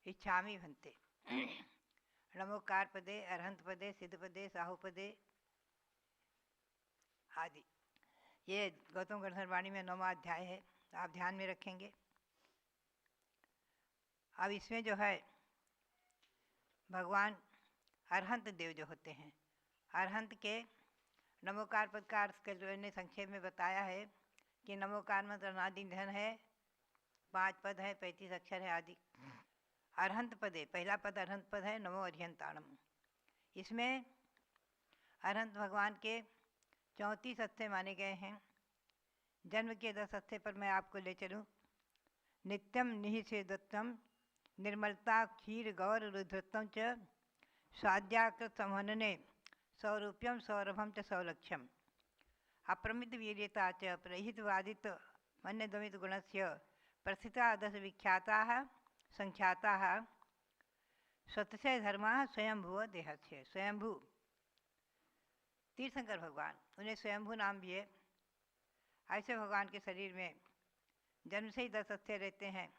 इच्छामि भन्ते। नमोकार पदे, अरहंत पदे, सिद्ध पदे, साहुपदे आदि। ये गौतम गणधर वाणी में 9वां अध्याय है, आप ध्यान में रखेंगे। अब इसमें जो है भगवान अरहंत देव जो होते हैं, अरहंत के नमोकार पद का अर्थ ने संक्षेप में बताया है कि नमोकार मंत्र अनादि निधन है, 5 पद है, 35 अक्षर है आदि। अरहंत पदे, पहला पद अरहंत पद है, नमो अरिहंताणम। इसमें अरहंत भगवान के 34 अत्थे माने गए हैं। जन्म के 10 अत्थे पर मैं आपको ले चलूँ। नित्यम निहिषेदत्तम निर्मलता क्षीर गौर रुद्रत्वम च स्वाद्याकृत संहनने सौरूप्यम सौरभम च सौलक्ष्यम अप्रमित वीर्यता च प्रहितवादित मन्यदमित गुणस्य प्रस्थिता 10 विख्याताः संख्याताः स्वतः धर्माः स्वयंभुव देहस्य। स्वयंभू तीर्थंकर भगवान, उन्हें स्वयंभू नाम भी है। ऐसे भगवान के शरीर में जन्म से ही 10 अत्थे रहते हैं।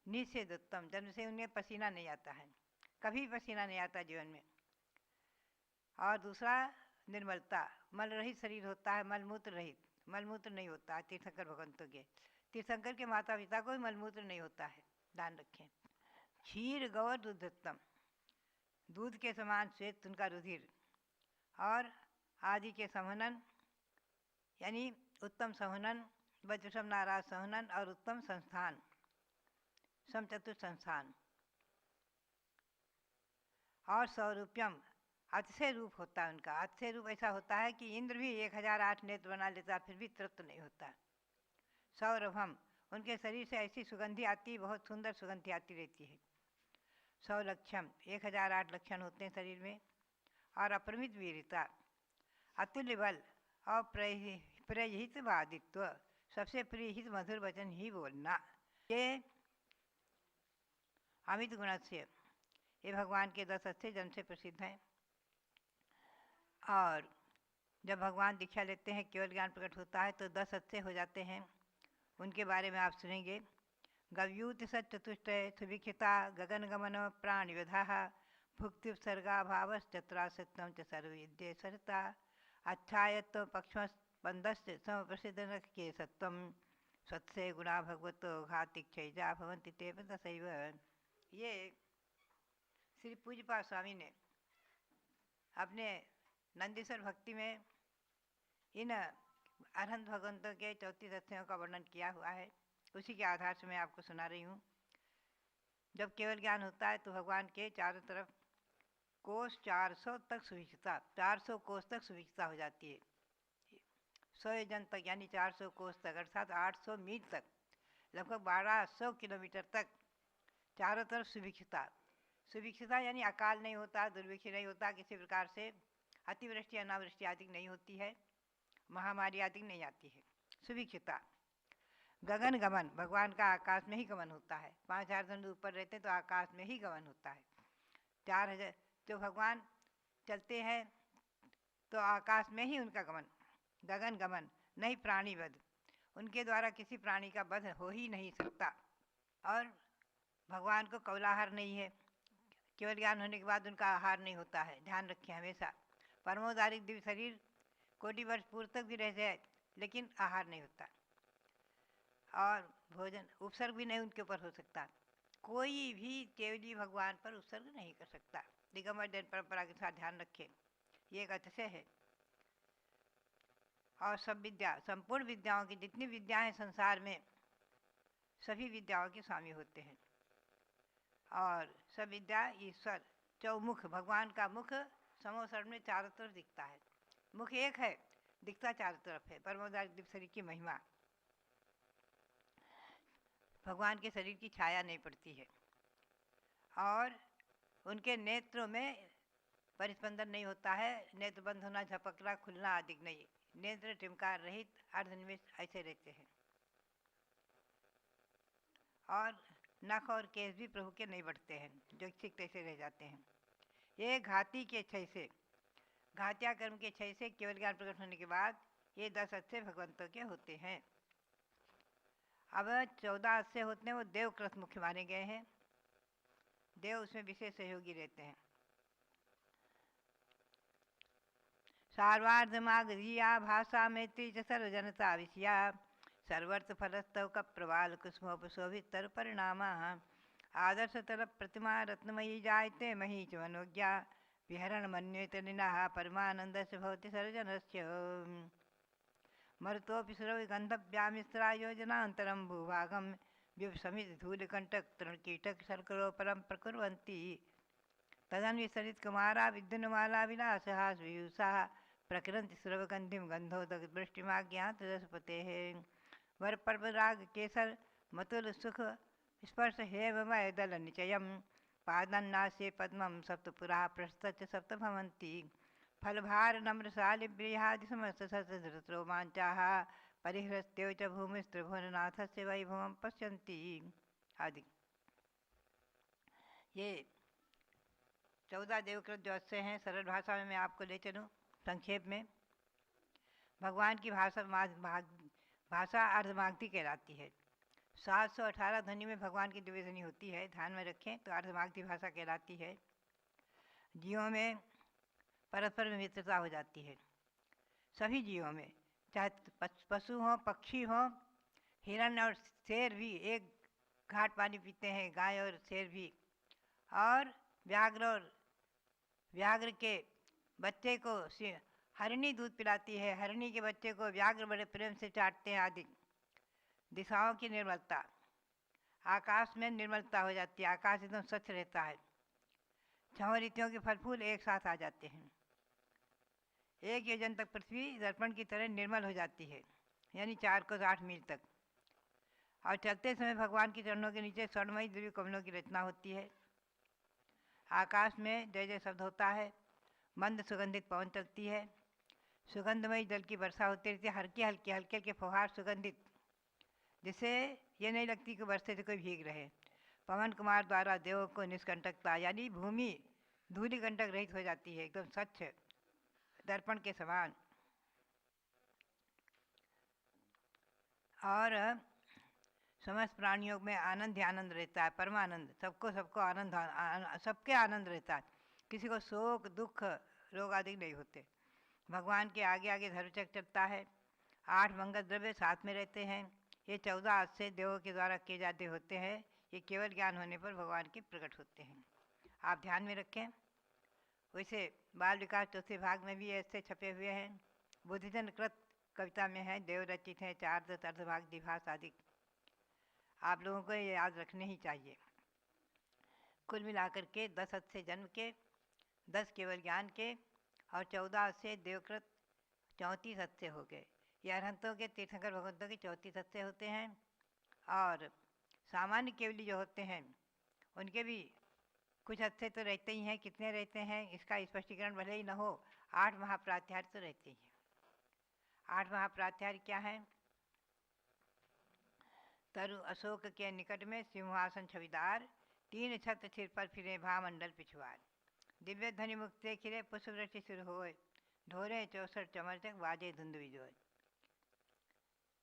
निषेधोत्तम, जन्म से उन्हें पसीना नहीं आता है, कभी पसीना नहीं आता जीवन में। और दूसरा निर्मलता, मल रहित शरीर होता है, मलमूत्र रहित, मलमूत्र नहीं होता है तीर्थंकर भगवंतों के। तीर्थंकर के माता पिता को भी मलमूत्र नहीं होता है, ध्यान रखें। क्षीर गौर दुधोत्तम, दूध के समान श्वेत उनका रुधिर, और आदि के संहनन यानी उत्तम संहनन, वज्रसम नाराज संहनन और उत्तम संस्थान, समचतुर संस्थान। और सौरूप्यम, अतिशय रूप होता है उनका। अतिशय रूप ऐसा होता है कि इंद्र भी 1008 नेत्र बना लेता, फिर भी तृप्त नहीं होता। सौरभम, उनके शरीर से ऐसी सुगंधी आती, बहुत सुंदर सुगंधी आती रहती है। सौलक्ष्यम, 1008 लक्षण होते हैं शरीर में। और अपरिमित वीरता, अतुल्य बल और प्रहित वादित्व, सबसे प्रियहित मधुर वचन ही बोलना। ये अमित गुण से ये भगवान के 10 अत्थे जन्म से प्रसिद्ध हैं। और जब भगवान दीक्षा लेते हैं, केवल ज्ञान प्रकट होता है तो 10 अत्थे हो जाते हैं। उनके बारे में आप सुनेंगे। गव्यूत सचतुष्टय सुभिक्षिता गगनगमन प्राणिवधा भुक्त्युपसर्गा भावश्चत्रासत्यम च सर्वविद्येश्वरता अच्छायत्व पक्षस्पंदश्च समप्रसिद्ध के सत्वम स्वत्से गुणा भगवतो घातिक्षैजा भवन्ति ते तथैव। ये श्री पूज्यपाद स्वामी ने अपने नंदीश्वर भक्ति में इन अरहंत भगवंतों के 34 अत्थों का वर्णन किया हुआ है। उसी के आधार से मैं आपको सुना रही हूँ। जब केवल ज्ञान होता है तो भगवान के चारों तरफ कोष 400 तक सुविक्षता, 400 कोष तक सुविक्षता हो जाती है। 100 योजन तक यानी 400 कोष तक, अर्थात 800 मील तक, लगभग 1200 किलोमीटर तक चारों तरफ सुविक्षता। सुविक्षता यानी अकाल नहीं होता, दुर्भिक्ष नहीं होता, किसी प्रकार से अतिवृष्टि अनावृष्टि आदि नहीं होती है, महामारी आदि नहीं आती है। सुविक्षता। गगन गमन, भगवान का आकाश में ही गमन होता है। 5000 धनुष ऊपर रहते तो आकाश में ही गमन होता है। 4000 तो भगवान चलते हैं तो आकाश में ही उनका गमन, गगन गमन। नहीं प्राणी वध, उनके द्वारा किसी प्राणी का वध हो ही नहीं सकता। और भगवान को कौलाहार नहीं है, केवल ज्ञान होने के बाद उनका आहार नहीं होता है, ध्यान रखें हमेशा। परमोदारिक दिव्य शरीर कोटि वर्ष पूर्व तक भी रह जाए लेकिन आहार नहीं होता, और भोजन उपसर्ग भी नहीं उनके ऊपर हो सकता। कोई भी केवली भगवान पर उपसर्ग नहीं कर सकता। दिगंबर जैन परंपरा के साथ ध्यान रखें, ये एक अतिशय है। और सब विद्या, संपूर्ण विद्याओं की जितनी विद्याएं हैं संसार में, सभी विद्याओं के स्वामी होते हैं। और सब विद्या ईश्वर चौमुख, भगवान का मुख समोसर में चारों तरफ दिखता है। मुख एक है, दिखता चारों तरफ है। परमोदारिक दिव्य शरीर की महिमा, भगवान के शरीर की छाया नहीं पड़ती है, और उनके नेत्रों में परिस्पंदन नहीं होता है, नेत्र बंद होना, झपकना, खुलना आदि नहीं। नेत्र टिमकार रहित अर्धनिमेष ऐसे रहते हैं। और नख और केस भी प्रभु के नहीं बढ़ते हैं, जो इच्छित तैसे रह जाते हैं। ये घाती के क्षय से, घातिया कर्म के क्षय से केवल ज्ञान प्रकट होने के बाद ये 10 अत्थे भगवंतों के होते हैं। अब 14 अत्थे होते हैं, वो देवकृत मुख्य माने गए हैं। देव उसमें विशेष सहयोगी रहते हैं। सार्वार्धमागधीया भाषा मैत्री च सर्वजनता विषया सर्वर्थ फलस्तव का प्रवाल कुसुमोपशोभितर परिणामा आदर्शतर प्रतिमा रत्नमयी जायते मही च मनोज्ञा विहरण मन्येत निनाः परमानन्दस्य भवति सर्वजनस्य मरुतोऽपि सुरविगन्धव्यामिस्रा योजनान्तरं भूभागं विसमितधूलिकण्टक तृणकीटक शर्करोपरं प्रकुर्वन्ति तदन्विसरितकुमारा विद्युन्माला विलासः सुयूषाः प्रकृन्ति सुरवगन्धिं गन्धोदकवृष्टिमाज्ञातदशपतेः वरपर्वराग केसर मतुल सुख स्पर्श हेममय दलनिचयं पादन्नास्ये पद्मं सप्तपुराः पृष्ठश्च सप्त भवन्ति फलभार नम्रशालिब्रीहादिसमस्तसहस्ररोमाञ्चाः परिहृत्यो च भूमिस्त्रिभुवननाथस्य वैभवं पश्यन्ति आदि। ये 14 देवकृत जो अश्य हैं, सरल भाषा में मैं आपको ले चलूँ संक्षेप में। भगवान की भाषा अर्धमागधी कहलाती है। 718 ध्वनि में भगवान की दिव्य ध्वनि होती है, ध्यान में रखें, तो अर्धमागधी भाषा कहलाती है। जीवों में परस्पर में मित्रता हो जाती है, सभी जीवों में, चाहे पशु हों, पक्षी हों, हिरण और शेर भी एक घाट पानी पीते हैं, गाय और शेर भी, और व्याघ्र के बच्चे को हरिणी दूध पिलाती है, हरिणी के बच्चे को व्याघ्र बड़े प्रेम से चाटते हैं आदि। दिशाओं की निर्मलता, आकाश में निर्मलता हो जाती है, आकाश एकदम स्वच्छ रहता है, छहों ऋतुओं के फल फूल एक साथ आ जाते हैं, एक योजन तक पृथ्वी दर्पण की तरह निर्मल हो जाती है, यानी 4 कोस 8 मील तक। और चलते समय भगवान के चरणों के नीचे स्वर्णमयी दिव्य कमलों की रचना होती है। आकाश में जय जय शब्द होता है, मंद सुगंधित पवन चलती है, सुगंधमयी जल की वर्षा होती रहती है, हल्के हल्के फुहार सुगंधित, जिससे ये नहीं लगती कि वर्षे से कोई भीग रहे। पवन कुमार द्वारा देवों को निष्कंटकता, यानी भूमि धूलि कंटक रहित हो जाती है, एकदम स्वच्छ दर्पण के समान। और समस्त प्राणियों में आनंद ही आनंद रहता है, परमानंद, सबको आनंद, सबके आनंद रहता है, किसी को शोक दुख रोग आदि नहीं होते। भगवान के आगे आगे धर्मचक्र चलता है, 8 मंगल द्रव्य साथ में रहते हैं। ये 14 अश्य देवों के द्वारा किए जाते होते हैं, ये केवल ज्ञान होने पर भगवान के प्रकट होते हैं, आप ध्यान में रखें। वैसे बाल विकास चौथे भाग में भी ऐसे छपे हुए हैं, बुद्धिजन कृत कविता में है, देव रचित हैं 4 10 अर्धभाग दिभास आदि, आप लोगों को ये याद रखने ही चाहिए। कुल मिलाकर के 10 अश्य जन्म के, 10 केवल ज्ञान के, और 14 अश्य देवकृत, 34 अश्य हो गए। ये अरहंतों के, तीर्थंकर भगवंतों के 34 अश्य होते हैं। और सामान्य केवली जो होते हैं उनके भी कुछ अश्य तो रहते ही हैं, कितने रहते हैं इसका स्पष्टीकरण भले ही न हो, 8 महाप्रात्याहार्य तो रहते ही हैं। 8 महाप्रात्याहार्य क्या है? तरु अशोक के निकट में सिंहासन छविदार, 3 छत्र सिर पर फिरे भामंडल पिछुआर, दिव्य ध्वनि मुक्ते खिरे पुष्पवृष्टि शुरू होए, ढोरे 64 चमरचक बाजे धुंध बिजोए।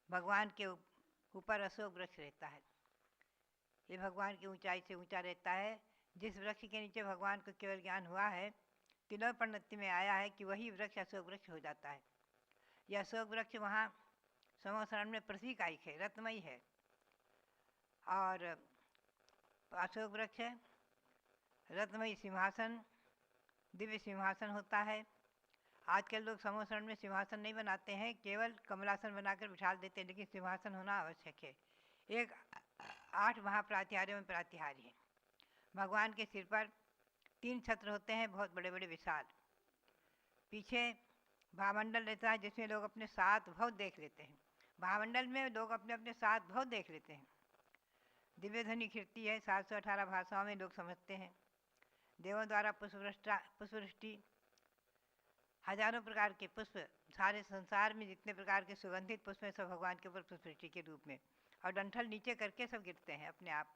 भगवान के ऊपर अशोक वृक्ष रहता है, ये भगवान की ऊंचाई से ऊंचा रहता है। जिस वृक्ष के नीचे भगवान को केवल ज्ञान हुआ है, तिलव पंडित में आया है कि वही वृक्ष अशोक वृक्ष हो जाता है। यह अशोक वृक्ष वहाँ समोसरण में पृथ्वी का ही है, रत्नमयी है। और अशोक वृक्ष रत्नमयी सिंहासन, दिव्य सिंहासन होता है। आजकल लोग समोसरण में सिंहासन नहीं बनाते हैं, केवल कमलासन बनाकर बिठा देते हैं, लेकिन सिंहासन होना आवश्यक है। एक 8 महाप्रात्याहार्यों में प्रात्याहार्य है। भगवान के सिर पर 3 छत्र होते हैं, बहुत बड़े बड़े विशाल। पीछे भामंडल रहता है, जिसमें लोग अपने 7 भव देख लेते हैं। भामंडल में लोग अपने अपने 7 भव देख लेते हैं। दिव्य ध्वनि खिड़ती है, 718 भाषाओं में लोग समझते हैं। देवों द्वारा पुष्पवृष्टि, हजारों प्रकार के पुष्प, सारे संसार में जितने प्रकार के सुगंधित पुष्प हैं सब भगवान के ऊपर पुष्पवृष्टि के रूप में, और डंठल नीचे करके सब गिरते हैं अपने आप।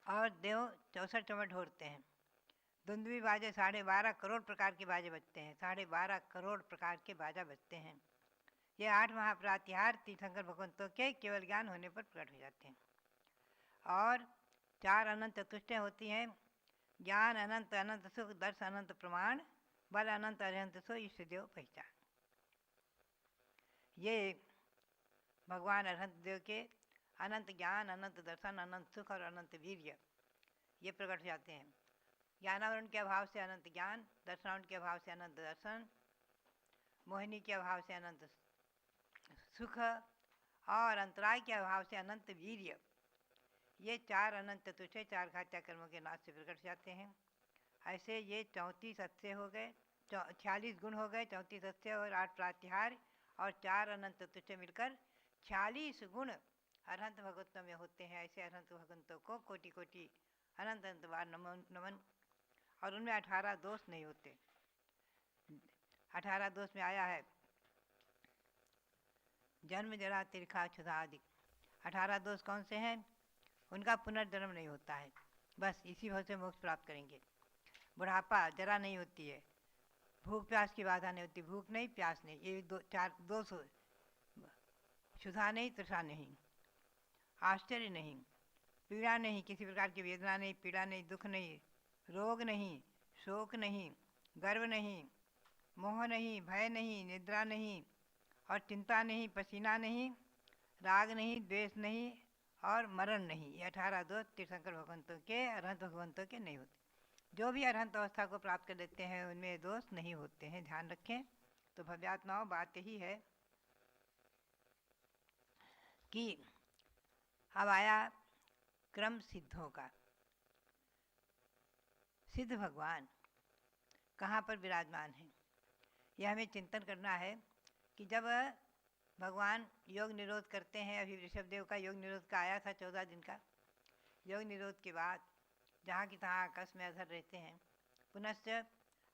और देव 64 चमर ढोरते हैं, धुंधवी बाजे 12.5 करोड़ प्रकार के बाजे बजते हैं, 12.5 करोड़ प्रकार के बाजा बजते हैं। ये 8 महाप्रात्याहार्य तीर्थंकर भगवंतों के केवल ज्ञान होने पर प्रकट हो जाते हैं। और चार अनंत चतुष्टय होती हैं। ज्ञान अनंत, अनंत सुख, दर्श अनंत प्रमाण, बल अनंत अनंत सो ईष्ट देव पहचान। ये भगवान अनंत देव के अनंत ज्ञान, अनंत दर्शन, अनंत सुख और अनंत वीर्य ये प्रकट हो जाते हैं। ज्ञानावरण के अभाव से अनंत ज्ञान, दर्शनावरण के अभाव से अनंत दर्शन, मोहिनी के अभाव से अनंत सुख और अंतराय के अभाव से अनंत वीर्य। ये चार अनंत चतुष्टय चार घात्या कर्मों के नाश से प्रकट जाते हैं। ऐसे ये 34 अच्छे हो गए, 46 गुण हो गए, 34 अच्छे और 8 प्रातिहार और चार अनंत चतुष्टय मिलकर 46 गुण अनंत भगवतों में होते हैं। ऐसे अनंत भगवंतों को कोटि कोटि अनंत अनंत बार नमन। और उनमें 18 दोष नहीं होते। 18 दोष में आया है जन्म जरा तिरखा क्षुधा आदि। 18 दोष कौन से हैं? उनका पुनर्जन्म नहीं होता है, बस इसी भाव से मोक्ष प्राप्त करेंगे। बुढ़ापा, जरा नहीं होती है, भूख प्यास की बाधा नहीं होती, भूख नहीं प्यास नहीं, ये चार दोष। क्षुधा नहीं, तृषा नहीं, आश्चर्य नहीं, पीड़ा नहीं, किसी प्रकार की वेदना नहीं, पीड़ा नहीं, दुख नहीं, रोग नहीं, शोक नहीं, गर्व नहीं, मोह नहीं, भय नहीं, निद्रा नहीं और चिंता नहीं, पसीना नहीं, राग नहीं, द्वेष नहीं और मरण नहीं। ये 18 दोष तीर्थंकर भगवंतों के, अरहंत भगवंतों के नहीं होते। जो भी अरहंत अवस्था को प्राप्त कर लेते हैं उनमें दोष नहीं होते हैं, ध्यान रखें। तो भव्यात्माओं बात यही है कि अब आया क्रम सिद्धों का। सिद्ध भगवान कहाँ पर विराजमान हैं, यह हमें चिंतन करना है कि जब भगवान योग निरोध करते हैं, अभी ऋषभदेव का योग निरोध का आया था 14 दिन का। योग निरोध के बाद जहाँ की तहाँ आकाश में अधर रहते हैं, पुनश्च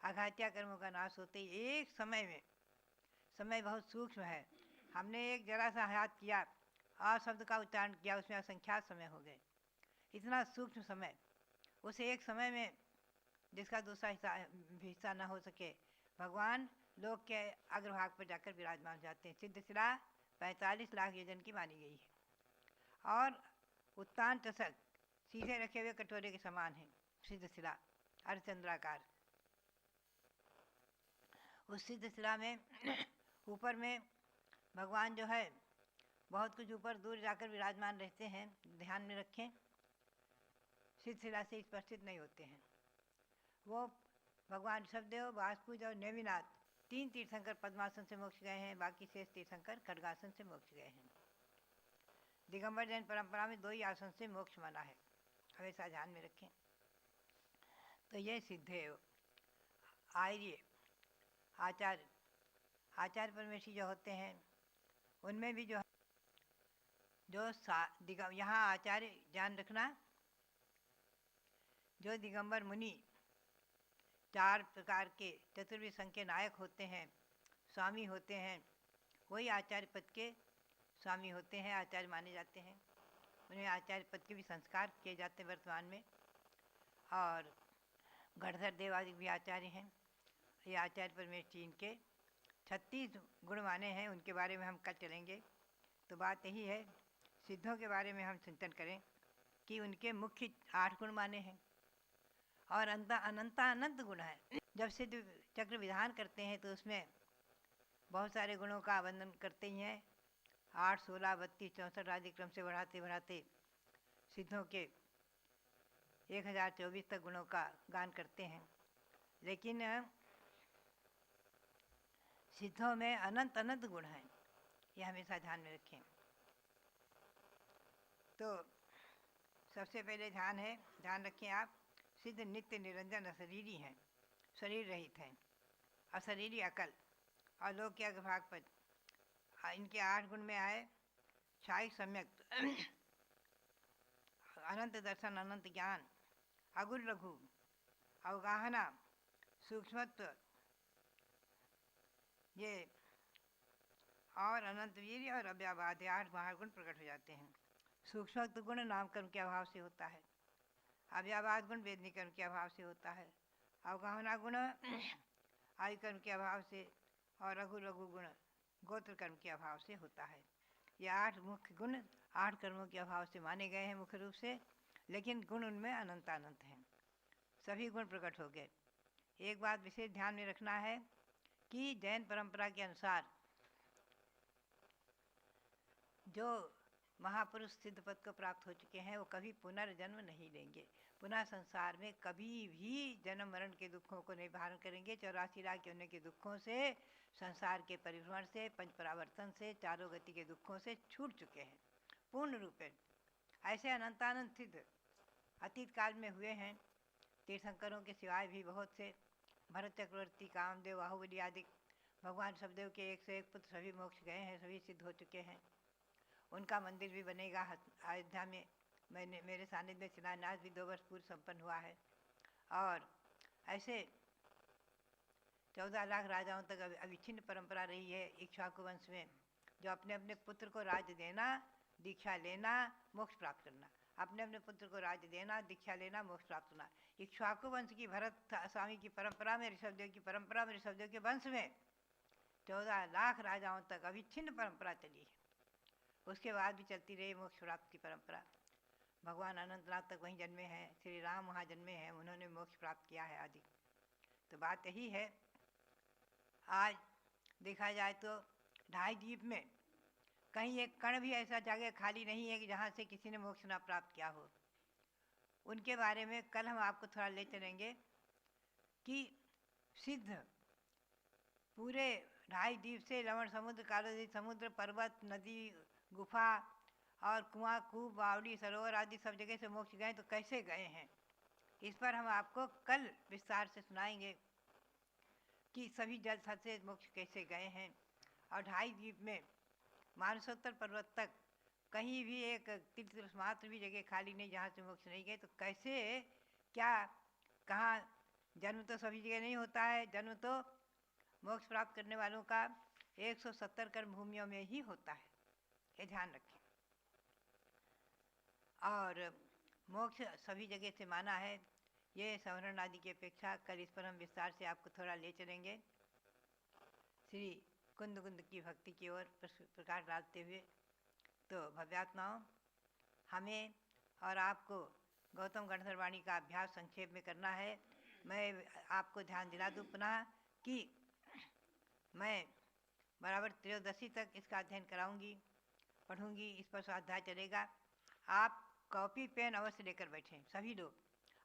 आघात्या कर्मों का नाश होते ही एक समय में, समय बहुत सूक्ष्म है, हमने एक जरा सा हाथ किया, आ शब्द का उच्चारण किया, उसमें असंख्यात समय हो गए। इतना सूक्ष्म समय, उस एक समय में जिसका दूसरा हिस्सा न हो सके, भगवान लोक के अग्रभाग पर जाकर विराजमान हो जाते हैं। सिद्धशिला 45 लाख योजन की मानी गई है और उत्तान चषक सीधे रखे हुए कटोरे के समान है। सिद्धशिला अर्धचंद्राकार, उस सिद्धशिला में ऊपर में भगवान जो है बहुत कुछ ऊपर दूर जाकर विराजमान रहते हैं। ध्यान में रखें, सिद्धशिला से स्पर्शित नहीं होते हैं। वो भगवान ऋषभदेव, वासपुज और नेमिनाथ 3 तीर्थंकर पद्मासन से मोक्ष गए हैं, बाकी शेष तीर्थंकर खड्गासन से मोक्ष गए हैं। दिगंबर जैन परंपरा में 2 ही आसन से मोक्ष माना है, हमेशा ध्यान में रखें। तो ये सिद्धदेव, आर्य, आचार्य, आचार्य परमेशी जो होते हैं उनमें भी जो यहाँ आचार्य, ध्यान रखना, जो दिगंबर मुनि 4 प्रकार के चतुर्विध संघ के नायक होते हैं, स्वामी होते हैं, वही आचार्य पद के स्वामी होते हैं, आचार्य माने जाते हैं। उन्हें आचार्य पद के भी संस्कार किए जाते हैं वर्तमान में। और गणधर देव आदि भी आचार्य हैं। ये आचार्य परमेश्वर इनके 36 गुण माने हैं, उनके बारे में हम कल चलेंगे। तो बात यही है, सिद्धों के बारे में हम चिंतन करें कि उनके मुख्य 8 गुण माने हैं और अनंत गुण है। जब सिद्ध चक्र विधान करते हैं तो उसमें बहुत सारे गुणों का वर्णन करते ही हैं। 8, 16, 32, 64 आदि क्रम से बढ़ाते बढ़ाते सिद्धों के 1024 तक गुणों का गान करते हैं। लेकिन सिद्धों में अनंत गुण हैं, यह हमेशा ध्यान में रखें। तो सबसे पहले ध्यान रखें आप, सिद्ध नित्य निरंजन अशरीरी हैं, शरीर रहित हैं, अशरीरी अकल और लोक के अग्रभाग पर। इनके 8 गुण में आए क्षायिक सम्यक, अनंत दर्शन, अनंत ज्ञान, अगुर लघु, अवगाहना, सूक्ष्मत्व, ये और अनंत वीर्य और अव्याबाद, 8 महागुण प्रकट हो जाते हैं। सूक्ष्मत्व गुण नाम कर्म के अभाव से होता है, अव्याबाद गुण वेदनी कर्म के अभाव से होता है, अवगाहना गुण आयु कर्म के अभाव से और रघु लघु गुण गोत्र कर्म के अभाव से होता है। ये 8 मुख्य गुण 8 कर्मों के अभाव से माने गए हैं मुख्य रूप से। लेकिन गुण उनमें अनंत अनंत हैं, सभी गुण प्रकट हो गए। एक बात विशेष ध्यान में रखना है कि जैन परंपरा के अनुसार जो महापुरुष सिद्ध पद को प्राप्त हो चुके हैं वो कभी पुनर्जन्म नहीं लेंगे, पुनः संसार में कभी भी जन्म मरण के दुखों को नहीं धारण करेंगे। 84 लाख योनि के दुखों से, संसार के परिभ्रमण से, पंच परावर्तन से, चारों गति के दुखों से छूट चुके हैं पूर्ण रूपेण। ऐसे अनंतानंत सिद्ध अतीत काल में हुए हैं। तीर्थंकरों के सिवाय भी बहुत से, भरत चक्रवर्ती, कामदेव, बाहुबली आदि भगवान शबदेव के एक से एक पुत्र सभी मोक्ष गए हैं, सभी सिद्ध हो चुके हैं। उनका मंदिर भी बनेगा अयोध्या में। मैंने मेरे सानिध्य में शिलान्यास भी 2 वर्ष पूर्व संपन्न हुआ है। और ऐसे 14 लाख राजाओं तक अविच्छिन्न परंपरा रही है इक्ष्वाकु वंश में, जो अपने अपने पुत्र को राज्य देना, दीक्षा लेना, मोक्ष प्राप्त करना, अपने अपने पुत्र को राज्य देना, दीक्षा लेना, मोक्ष प्राप्त करना। इक्ष्वाकु वंश की भरत स्वामी की परंपरा में, ऋषभदेव की परंपरा में, ऋषभदेव के वंश में 14 लाख राजाओं तक अविच्छिन्न परंपरा चली है। उसके बाद भी चलती रही मोक्ष प्राप्त की परंपरा। भगवान अनंतनाथ तक वहीं जन्मे हैं, श्री राम वहाँ जन्मे हैं, उन्होंने मोक्ष प्राप्त किया है आदि। तो बात यही है, आज देखा जाए तो 2.5 द्वीप में कहीं एक कण भी ऐसा जगह खाली नहीं है कि जहाँ से किसी ने मोक्ष न प्राप्त किया हो। उनके बारे में कल हम आपको थोड़ा ले चलेंगे कि सिद्ध पूरे 2.5 द्वीप से लवण समुद्र, कालोदी समुद्र, पर्वत, नदी, गुफा और कुआं, कूप, बावड़ी, सरोवर आदि सब जगह से मोक्ष गए तो कैसे गए हैं, इस पर हम आपको कल विस्तार से सुनाएंगे कि सभी जल थल से मोक्ष कैसे गए हैं। और 2.5 द्वीप में मानसोत्तर पर्वत तक कहीं भी एक तीर्थ मात्र भी जगह खाली नहीं जहाँ से मोक्ष नहीं गए। तो कैसे, क्या, कहाँ? जन्म तो सभी जगह नहीं होता है, जन्म तो मोक्ष प्राप्त करने वालों का 170 कर्म भूमियों में ही होता है, ये ध्यान रखें। और मोक्ष सभी जगह से माना है, ये सवर्ण आदि की अपेक्षा। कल इस पर हम विस्तार से आपको थोड़ा ले चलेंगे श्री कुंद कुंद की भक्ति की ओर प्रकाश डालते हुए। तो भव्यात्माओं, हमें और आपको गौतम गणधर वाणी का अभ्यास संक्षेप में करना है। मैं आपको ध्यान दिला दूँ पुनः कि मैं बराबर त्रयोदशी तक इसका अध्ययन कराऊंगी, पढ़ूंगी, इस पर स्वाध्याय चलेगा। आप कॉपी पेन अवश्य लेकर बैठें सभी लोग,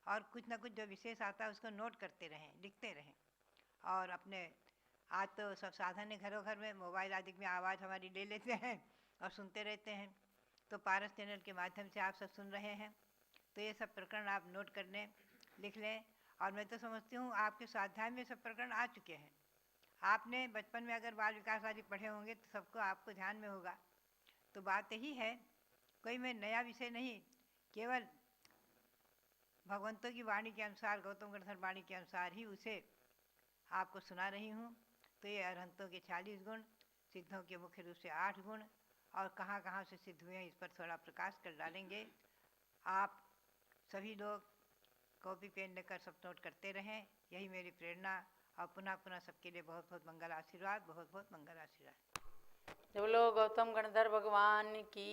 और कुछ ना कुछ जो विशेष आता है उसको नोट करते रहें, लिखते रहें। और अपने, आज तो सब साधन है घरों घर में, मोबाइल आदि में आवाज़ हमारी ले लेते हैं और सुनते रहते हैं। तो पारस चैनल के माध्यम से आप सब सुन रहे हैं, तो ये सब प्रकरण आप नोट कर लें, लिख लें। और मैं तो समझती हूँ आपके स्वाध्याय में सब प्रकरण आ चुके हैं। आपने बचपन में अगर बाल विकास आदि पढ़े होंगे तो सबको आपको ध्यान में होगा। तो बात यही है, कोई मैं नया विषय नहीं, केवल भगवंतों की वाणी के अनुसार, गौतम गणधर वाणी के अनुसार ही उसे आपको सुना रही हूँ। तो ये अरहंतों के 40 गुण, सिद्धों के मुख्य रूप से 8 गुण, और कहाँ कहाँ से सिद्ध हुए हैं इस पर थोड़ा प्रकाश कर डालेंगे। आप सभी लोग कॉपी पेन लेकर सब नोट करते रहें, यही मेरी प्रेरणा। और पुनः पुनः सबके लिए बहुत बहुत मंगल आशीर्वाद, बहुत बहुत मंगल आशीर्वाद। बोलो गौतम गणधर भगवान की।